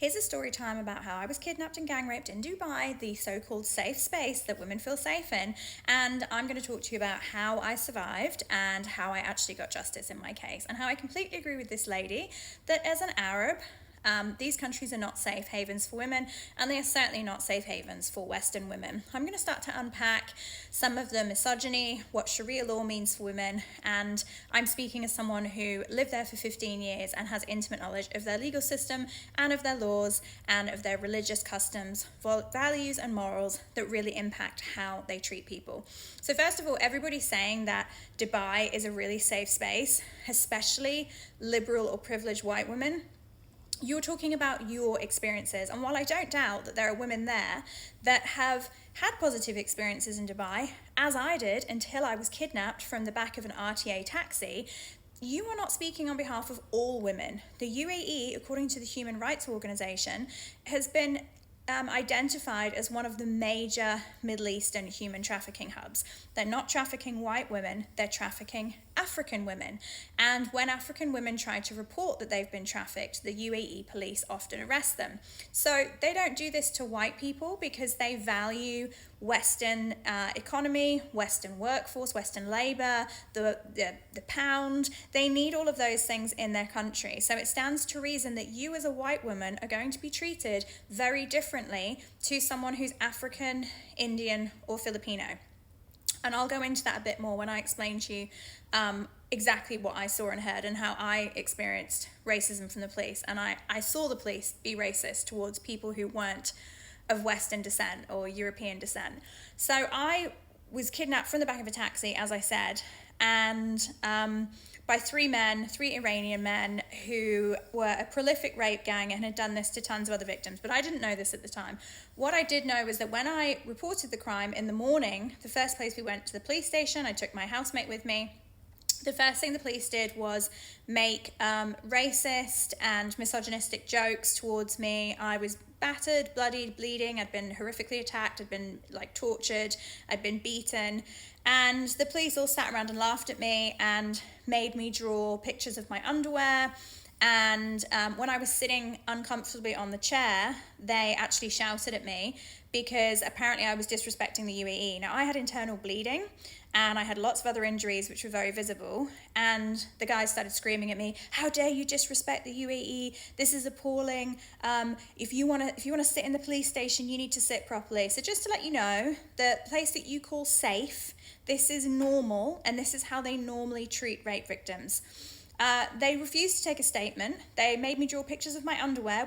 Here's a story time about how I was kidnapped and gang raped in Dubai, the so-called safe space that women feel safe in, and I'm going to talk to you about how I survived and how I actually got justice in my case, and how I completely agree with this lady that as an Arab, these countries are not safe havens for women, and they are certainly not safe havens for Western women. I'm going to start to unpack some of the misogyny, what Sharia law means for women, and I'm speaking as someone who lived there for 15 years and has intimate knowledge of their legal system and of their laws and of their religious customs, values and morals that really impact how they treat people. So first of all, everybody's saying that Dubai is a really safe space, especially liberal or privileged white women. You're talking about your experiences, and while I don't doubt that there are women there that have had positive experiences in Dubai, as I did until I was kidnapped from the back of an RTA taxi, you are not speaking on behalf of all women. The UAE, according to the Human Rights Organization, has been identified as one of the major Middle Eastern human trafficking hubs. They're not trafficking white women, they're trafficking African women. And when African women try to report that they've been trafficked, the UAE police often arrest them. So they don't do this to white people because they value Western economy, Western workforce, Western labor, the pound. They need all of those things in their country. So it stands to reason that you as a white woman are going to be treated very differently to someone who's African, Indian, or Filipino. And I'll go into that a bit more when I explain to you exactly what I saw and heard and how I experienced racism from the police. And I saw the police be racist towards people who weren't of Western descent or European descent. So I was kidnapped from the back of a taxi, as I said, and by three Iranian men who were a prolific rape gang and had done this to tons of other victims. But I didn't know this at the time. What I did know was that when I reported the crime in the morning, the first place we went to the police station, I took my housemate with me. The first thing the police did was make racist and misogynistic jokes towards me. I was battered, bloodied, bleeding. I'd been horrifically attacked. I'd been tortured. I'd been beaten. And the police all sat around and laughed at me and made me draw pictures of my underwear. And when I was sitting uncomfortably on the chair, they actually shouted at me because apparently I was disrespecting the UAE. Now, I had internal bleeding and I had lots of other injuries which were very visible. And the guys started screaming at me, "How dare you disrespect the UAE? This is appalling. If you want to sit in the police station, you need to sit properly." So just to let you know, the place that you call safe, this is normal, and this is how they normally treat rape victims. They refused to take a statement. They made me draw pictures of my underwear,